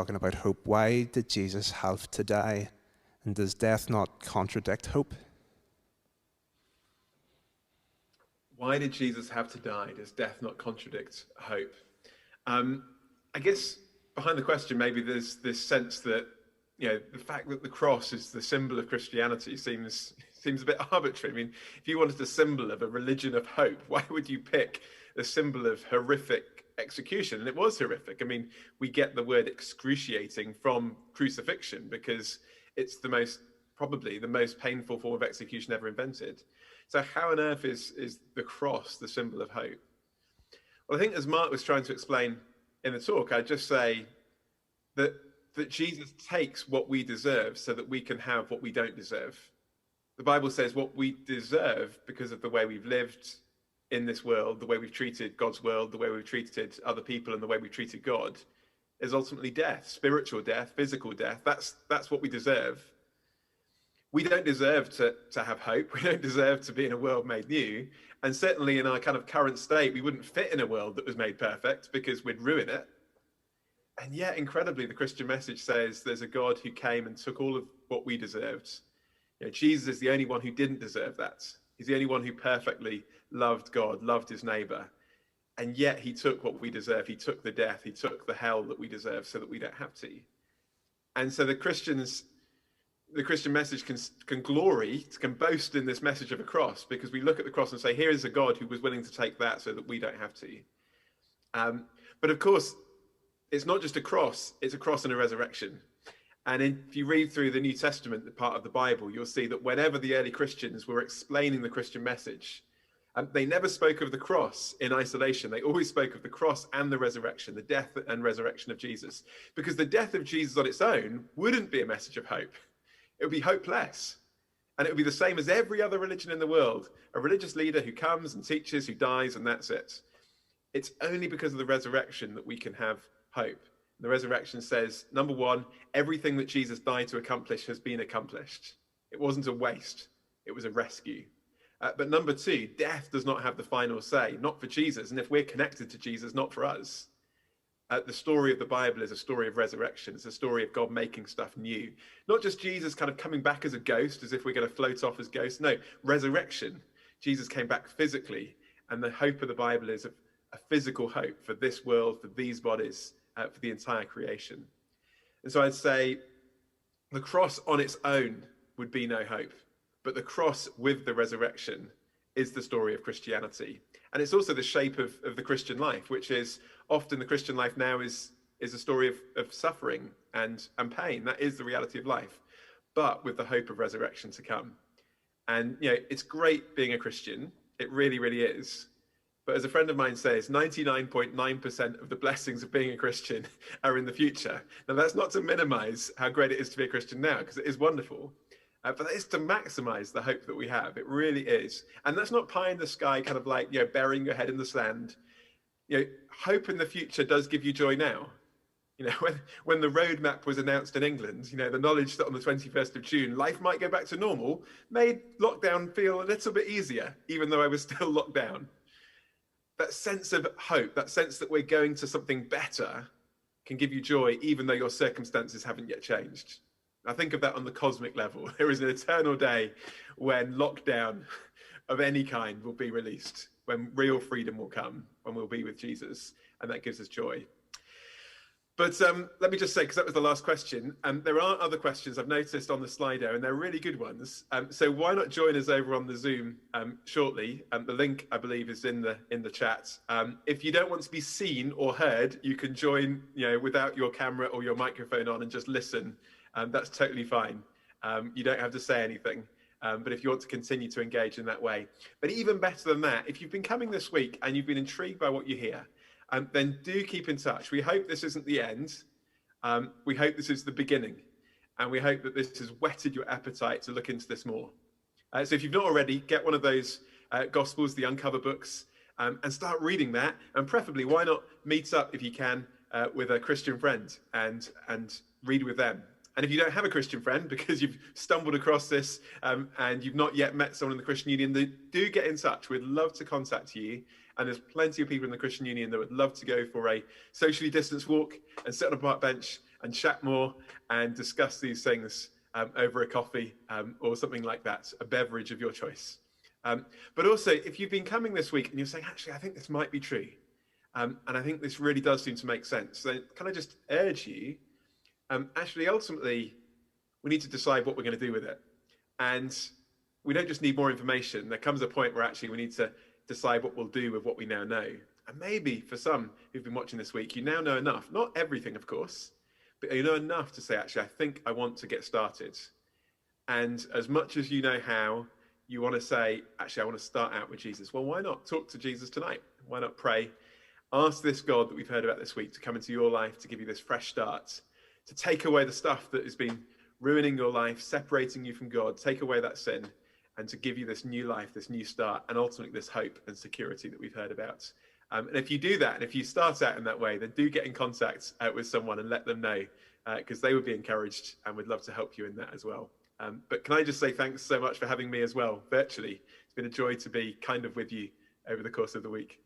talking about hope. Why did Jesus have to die? And does death not contradict hope? Why did Jesus have to die? Does death not contradict hope? I guess behind the question, maybe there's this sense that, the fact that the cross is the symbol of Christianity seems a bit arbitrary. I mean, if you wanted a symbol of a religion of hope, why would you pick a symbol of horrific execution? And it was horrific. I mean, we get the word excruciating from crucifixion because it's probably the most painful form of execution ever invented. So how on earth is the cross the symbol of hope? Well, I think as Mark was trying to explain in the talk, I'd just say that Jesus takes what we deserve so that we can have what we don't deserve. The Bible says what we deserve because of the way we've lived in this world, the way we've treated God's world, the way we've treated other people, and the way we've treated God is ultimately death, spiritual death, physical death. That's what we deserve. We don't deserve to have hope. We don't deserve to be in a world made new. And certainly in our kind of current state, we wouldn't fit in a world that was made perfect because we'd ruin it. And yet, incredibly, the Christian message says there's a God who came and took all of what we deserved. Jesus is the only one who didn't deserve that. He's the only one who perfectly loved God, loved his neighbor. And yet he took what we deserve. He took the death. He took the hell that we deserve so that we don't have to. And so the Christian message can glory, can boast in this message of a cross, because we look at the cross and say, here is a God who was willing to take that so that we don't have to. But of course, it's not just a cross, it's a cross and a resurrection. And if you read through the New Testament, the part of the Bible, you'll see that whenever the early Christians were explaining the Christian message, they never spoke of the cross in isolation. They always spoke of the cross and the resurrection, the death and resurrection of Jesus. Because the death of Jesus on its own wouldn't be a message of hope. It would be hopeless. And it would be the same as every other religion in the world. A religious leader who comes and teaches, who dies, and that's it. It's only because of the resurrection that we can have hope. The resurrection says, number one, everything that Jesus died to accomplish has been accomplished. It wasn't a waste. It was a rescue. But number two, death does not have the final say, not for Jesus. And if we're connected to Jesus, not for us. The story of the Bible is a story of resurrection. It's a story of God making stuff new. Not just Jesus kind of coming back as a ghost, as if we're going to float off as ghosts. No, resurrection. Jesus came back physically. And the hope of the Bible is a physical hope for this world, for these bodies, for the entire creation. And so I'd say the cross on its own would be no hope. But the cross with the resurrection is the story of Christianity. And it's also the shape of the Christian life, which is often the Christian life now is a story of suffering and pain. That is the reality of life, but with the hope of resurrection to come. And, it's great being a Christian. It really, really is. But as a friend of mine says, 99.9% of the blessings of being a Christian are in the future. Now, that's not to minimize how great it is to be a Christian now, because it is wonderful. But that is to maximize the hope that we have. It really is. And that's not pie in the sky, kind of like, burying your head in the sand. Hope in the future does give you joy now. When the roadmap was announced in England, the knowledge that on the 21st of June, life might go back to normal, made lockdown feel a little bit easier, even though I was still locked down. That sense of hope, that sense that we're going to something better, can give you joy, even though your circumstances haven't yet changed. I think of that on the cosmic level. There is an eternal day when lockdown of any kind will be released, when real freedom will come, when we'll be with Jesus, and that gives us joy. But let me just say, because that was the last question, there are other questions I've noticed on the Slido, and they're really good ones. So why not join us over on the Zoom shortly? The link, I believe, is in the chat. If you don't want to be seen or heard, you can join, without your camera or your microphone on and just listen. That's totally fine. You don't have to say anything. But if you want to continue to engage in that way. But even better than that, if you've been coming this week and you've been intrigued by what you hear, then do keep in touch. We hope this isn't the end. We hope this is the beginning. And we hope that this has whetted your appetite to look into this more. So if you've not already, get one of those Gospels, the Uncover books, and start reading that. And preferably, why not meet up, if you can, with a Christian friend and read with them. And if you don't have a Christian friend because you've stumbled across this and you've not yet met someone in the Christian Union, then do get in touch. We'd love to contact you. And there's plenty of people in the Christian Union that would love to go for a socially distanced walk and sit on a park bench and chat more and discuss these things over a coffee or something like that, a beverage of your choice. But also, if you've been coming this week and you're saying, actually, I think this might be true, and I think this really does seem to make sense, then can I just urge you, actually, ultimately, we need to decide what we're going to do with it. And we don't just need more information. There comes a point where actually we need to decide what we'll do with what we now know. And maybe for some who've been watching this week, you now know enough, not everything, of course, but you know enough to say, actually, I think I want to get started. And as much as you know how, you want to say, actually, I want to start out with Jesus. Well, why not talk to Jesus tonight? Why not pray? Ask this God that we've heard about this week to come into your life, to give you this fresh start, to take away the stuff that has been ruining your life, separating you from God, take away that sin, and to give you this new life, this new start, and ultimately this hope and security that we've heard about. And if you do that, and if you start out in that way, then do get in contact with someone and let them know, because they would be encouraged and would love to help you in that as well. But can I just say thanks so much for having me as well, virtually. It's been a joy to be kind of with you over the course of the week.